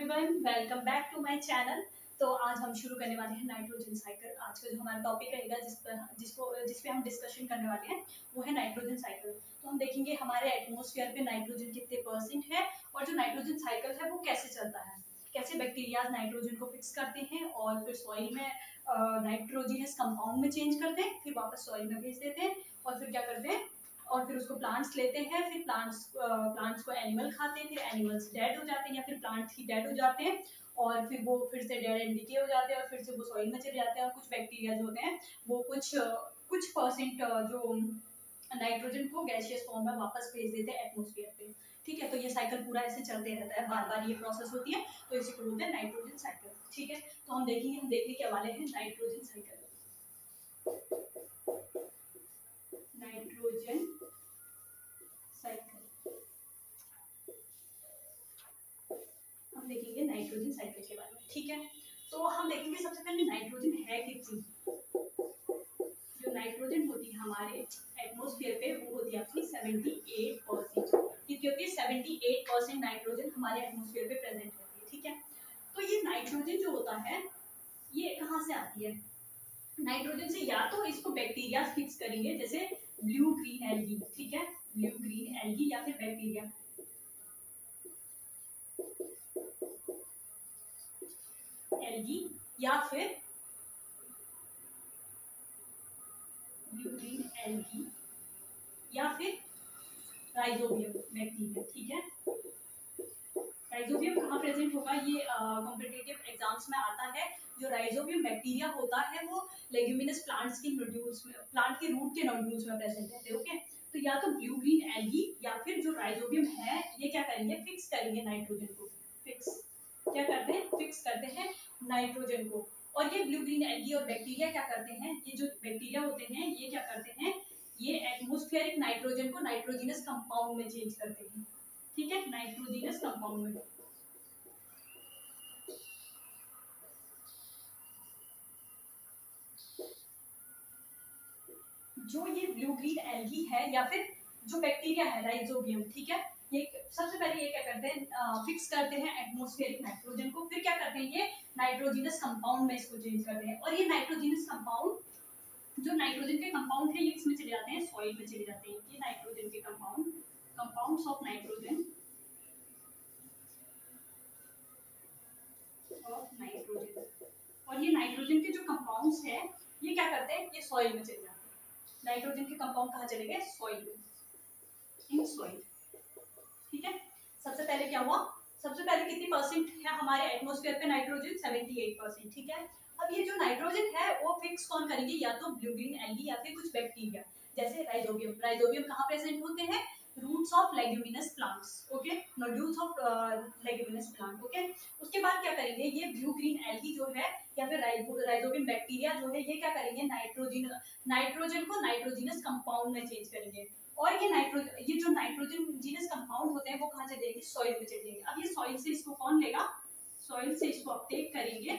Everyone, welcome back to my channel. तो आज हम शुरू करने वाले हैं नाइट्रोजन साइकिल। आज का जो हमारा टॉपिक रहेगा जिस पे हम डिस्कशन करने वाले हैं वो है नाइट्रोजन साइकिल। तो हम देखेंगे हमारे एटमॉस्फेयर पे नाइट्रोजन कितने परसेंट है और जो नाइट्रोजन साइकिल है वो कैसे चलता है, कैसे बैक्टीरिया नाइट्रोजन को फिक्स करते हैं और फिर सॉइल में नाइट्रोजिनस कंपाउंड में चेंज करते हैं, फिर वापस सॉइल में भेज देते हैं और फिर क्या करते हैं और फिर उसको प्लांट्स लेते हैं, फिर प्लांट्स को एनिमल खाते हैं, फिर एनिमल्स डेड हो जाते हैं या फिर प्लांट्स ही डेड हो जाते हैं और फिर वो फिर से डेड एंड डिके हो जाते हैं और फिर से वो सॉइल में चले जाते हैं और कुछ बैक्टीरिया जो होते हैं वो कुछ परसेंट जो नाइट्रोजन को गैसियस फॉर्म में वापस भेज देते हैं एटमॉस्फेयर पे। ठीक है, तो ये साइकिल पूरा ऐसे चलते रहता है, बार बार ये प्रोसेस होती है, तो इसी को बोलते हैं नाइट्रोजन साइकिल। ठीक है, तो हम देखने के वाले हैं नाइट्रोजन साइकिल। नाइट्रोजन साइकिल हम देखेंगे नाइट्रोजन साइकिल के बारे में। ठीक है, तो हम देखेंगे सबसे पहले नाइट्रोजन है कितनी। जो नाइट्रोजन होती है हमारे एटमॉस्फेयर पे वो होती है अपनी 78%। कितनी होती है? 78% नाइट्रोजन हमारे एटमॉस्फेयर पे प्रेजेंट होती है। ठीक है, तो ये नाइट्रोजन जो होता है ये कहाँ से आती है? नाइट्रोजन से या तो इसको बैक्टीरिया फिक्स करेंगे, जैसे ब्लू ग्रीन एल्गी। ठीक है, ब्लू ग्रीन एल्गी या फिर बैक्टीरिया एल्गी या फिर ब्लू ग्रीन एल्गी या फिर राइजोबियम बैक्टीरिया। ठीक है, राइजोबियम कहाँ प्रेजेंट होगा? ये कॉम्पिटिटिव एग्जाम्स में आता है। जो राइजोबियम बैक्टीरिया होता है वो लेग्यूमिनस प्लांट्स के नोड्यूल्स में, प्लांट के रूट के नोड्यूल्स में प्रेजेंट रहते हैं। ओके, तो या तो ब्लू ग्रीन एल्गी या फिर जो राइजोबियम है ये क्या करेंगे? फिक्स करेंगे नाइट्रोजन को। क्या करते हैं? फिक्स करते हैं नाइट्रोजन को। और ये ब्लू ग्रीन एल्गी और बैक्टीरिया क्या करते हैं? ये जो बैक्टीरिया होते हैं ये क्या करते हैं? ये एटमॉस्फेरिक नाइट्रोजन को नाइट्रोजिनस कंपाउंड में चेंज करते हैं। ठीक है, नाइट्रोजिनस कंपाउंड में। जो ये ब्लू ग्रीन एल्गी है या फिर जो बैक्टीरिया है राइजोबियम, ठीक है, ये सबसे पहले ये क्या करते हैं? फिक्स करते हैं एटमॉस्फेरिक नाइट्रोजन को। फिर क्या करते हैं? ये नाइट्रोजिनस कंपाउंड में इसको चेंज करते हैं और ये नाइट्रोजिनस कंपाउंड, जो नाइट्रोजन के कंपाउंड है ये किसमें चले जाते हैं? सॉइल में चले जाते हैं। ये नाइट्रोजन के कंपाउंड्स ऑफ नाइट्रोजन और ये नाइट्रोजन के जो कंपाउंड्स है ये क्या करते हैं? ये सॉइल में चले जाते हैं। नाइट्रोजन के कंपाउंड कहाँ चले गए? सॉइल में, इन सॉइल। ठीक है, सबसे पहले क्या हुआ? सबसे पहले कितनी परसेंट है हमारे एटमॉस्फेयर पे नाइट्रोजन? 78%। ठीक है, अब ये जो नाइट्रोजन है वो फिक्स कौन करेंगे? या तो ब्लू ग्रीन एल्गी या फिर कुछ बैक्टीरिया जैसे राइजोबियम। राइजोबियम कहाँ प्रेजेंट होते हैं? Roots of leguminous plants. Okay, nodules of leguminous plant. Okay, उसके बाद क्या करेंगे? ये ब्लू ग्रीन एल्गी जो है या फिर राइजोबियम बैक्टीरिया जो है ये क्या करेंगे? नाइट्रोजन को नाइट्रोजिनस कंपाउंड में चेंज करेंगे और ये जो नाइट्रोजनस कंपाउंड होते हैं वो कहाँ चले जाएंगे? सॉइल में चले जाएंगे। अब ये सॉइल से इसको कौन लेगा? सॉइल से इसको अपटेक करेंगे,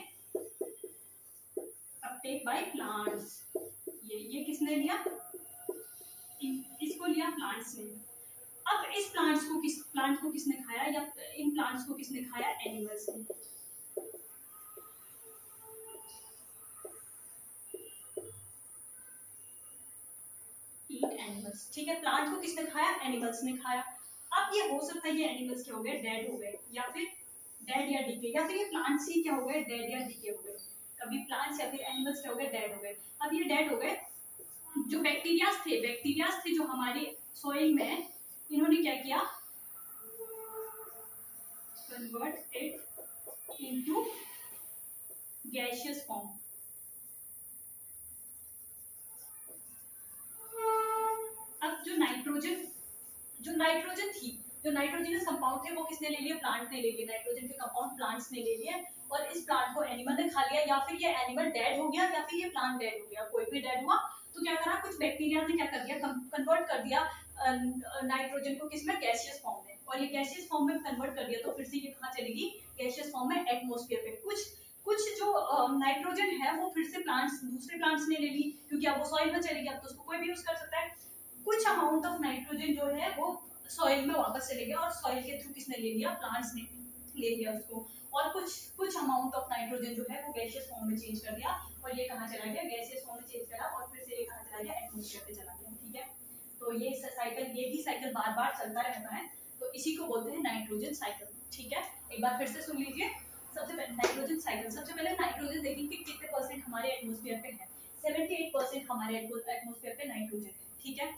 अपटेक बाय प्लांट्स। ये किसने लिया? इसको लिया प्लांट्स ने। अब इस प्लांट को किसने खाया या इन प्लांट्स को किसने खाया? एनिमल्स ने। एनिमल्स। ठीक है, प्लांट को किसने खाया? एनिमल्स ने खाया। अब ये हो सकता है ये एनिमल्स क्या हो गए? डेड हो गए या फिर डेड या डीके, या फिर ये प्लांट्स ही क्या हो गए? डेड या डीके हो गए। कभी प्लांट्स या फिर एनिमल्स क्या हो गए? डेड हो गए। अब ये डेड हो गए, जो बैक्टीरियाज थे जो हमारे सॉइल में, इन्होंने क्या किया? Convert it into gaseous form. अब जो नाइट्रोजनस कंपाउंड थे वो किसने ले लिए? प्लांट ने ले लिए। नाइट्रोजन के कंपाउंड प्लांट्स ने ले लिए और इस प्लांट को एनिमल ने खा लिया, या फिर ये एनिमल डेड हो गया या फिर ये प्लांट डेड हो गया, कोई भी डेड हुआ तो क्या करा? कुछ बैक्टीरिया ने क्या कर दिया? कन्वर्ट कर दिया नाइट्रोजन को किसमें? गैसियस फॉर्म में। और ये गैसियस फॉर्म में कन्वर्ट कर दिया तो फिर से ये कहाँ चलेगी? गैसियस फॉर्म में, एटमॉस्फेयर पे। कुछ जो नाइट्रोजन है वो फिर से दूसरे प्लांट्स ने ले ली, क्योंकि अब वो सॉइल में चलेगी, अब तो उसको कोई भी यूज कर सकता है। कुछ अमाउंट ऑफ नाइट्रोजन जो है वो सॉइल में वापस चले गया और सॉइल के थ्रू किसने ले लिया? प्लांट्स ने। ले लिया उसको, और कुछ कुछ अमाउंट ऑफ नाइट्रोजन जो है वो गैसियस फॉर्म में चेंज कर दिया, और ये कहाँ चला गया, गैसियस फॉर्म में चेंज करा, और फिर से ये कहाँ चला गया, एटमॉस्फेयर पे चला गया। ठीक है, तो ये साइकिल, ये ही साइकिल बार बार चलता रहता है, तो इसी को बोलते हैं नाइट्रोजन साइकिल। ठीक है, एक बार फिर से सुन लीजिए। सबसे पहले नाइट्रोजन साइकिल, सबसे पहले नाइट्रोजन देखेंगे कितने परसेंट हमारे एटमॉस्फेयर पे है। 78% हमारे एटमॉस्फेयर पे नाइट्रोजन है। ठीक है,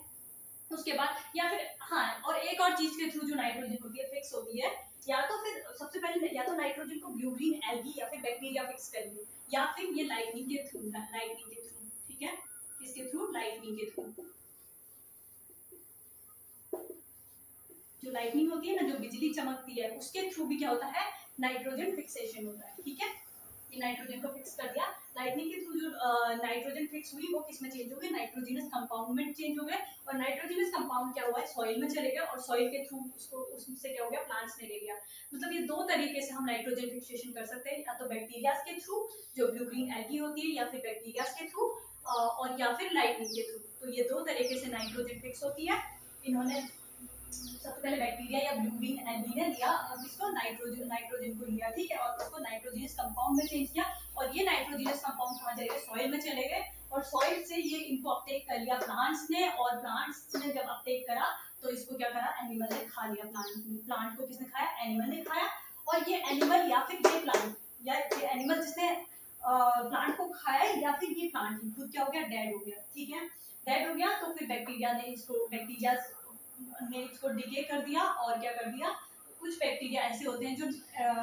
उसके बाद या फिर हाँ, और एक और चीज के थ्रू जो नाइट्रोजन होती है फिक्स होती है, या तो फिर सबसे पहले या तो नाइट्रोजन को ब्लू ग्रीन एल्गी या फिर बैक्टीरिया फिक्स करेंगे, या फिर ये लाइटनिंग के थ्रू, लाइटनिंग के थ्रू। ठीक है, किसके थ्रू, लाइटनिंग के थ्रू। जो लाइटनिंग होती है ना, जो बिजली चमकती है, उसके थ्रू भी क्या होता है, नाइट्रोजन फिक्सेशन होता है। ठीक है, ये नाइट्रोजन को फिक्स कर दिया। लाइटनिंग के थ्रू जो नाइट्रोजन फिक्स हुई वो किस में चेंज हो गई, नाइट्रोजनस कंपाउंड में चेंज हो गए, और नाइट्रोजनस कंपाउंड क्या हुआ है, सॉइल में चले गए, और सॉइल के थ्रू उसको उससे क्या हो गया, प्लांट्स ने ले लिया। मतलब ये दो तरीके से हम नाइट्रोजन फिक्सेशन कर सकते हैं, या तो बैक्टीरियाज के थ्रू जो ब्लू ग्रीन एल्गी होती है, या फिर बैक्टीरियाज के थ्रू, और या फिर लाइटनिंग के थ्रू। तो ये दो तरीके से नाइट्रोजन फिक्स होती है। इन्होंने सबसे पहले बैक्टीरिया या ब्लू ग्रीन एल्गी ने लिया, इसको नाइट्रोजन को लिया। ठीक है, और उसको नाइट्रोजनस कंपाउंड में चेंज किया, और ये नाइट्रोजनस कंपाउंड कहाँ चले गए, सॉइल में चले गए, और सॉइल से ये इनको अपटेक कर लिया प्लांट्स ने, और प्लांट्स ने जब अपटेक करा तो इसको क्या करा, एनिमल ने खा लिया। प्लांट को किसने खाया, एनिमल ने खाया, और ये एनिमल या फिर ये प्लांट, या ये एनिमल जिसने प्लांट को खाया, या फिर ये प्लांट ही खुद क्या हो गया, डेड हो गया। ठीक है, डेड हो गया, तो फिर बैक्टीरिया ने इसको डिके कर दिया, और क्या कर दिया, कुछ बैक्टीरिया ऐसे होते हैं जो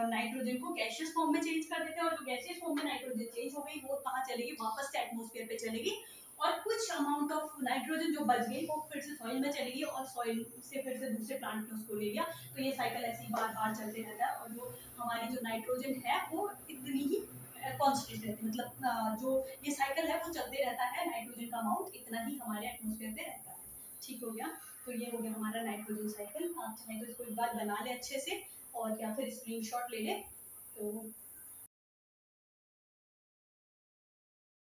नाइट्रोजन को गैसियस फॉर्म में चेंज कर देते हैं, और जो गैसियस फॉर्म में नाइट्रोजन चेंज हो गई वो कहाँ चलेगी, वापस से एटमॉस्फेयर पे चलेगी, और कुछ अमाउंट ऑफ नाइट्रोजन जो बच गई वो फिर से सॉइल में चलेगी, और सॉइल से फिर से दूसरे प्लांट ने उसको ले लिया। तो ये साइकिल ऐसे ही बार बार चलते रहता है, और जो हमारी जो नाइट्रोजन है वो इतनी ही कॉन्स्टेंट रहती है, मतलब जो ये साइकिल है वो चलते रहता है, नाइट्रोजन का अमाउंट इतना ही हमारे एटमॉस्फेयर पे रहता है। ठीक हो गया, तो ये हो गया हमारा नाइट्रोजन साइकिल। आप चाहें तो इसको एक बार बना ले अच्छे से, और या फिर स्क्रीनशॉट ले ले, तो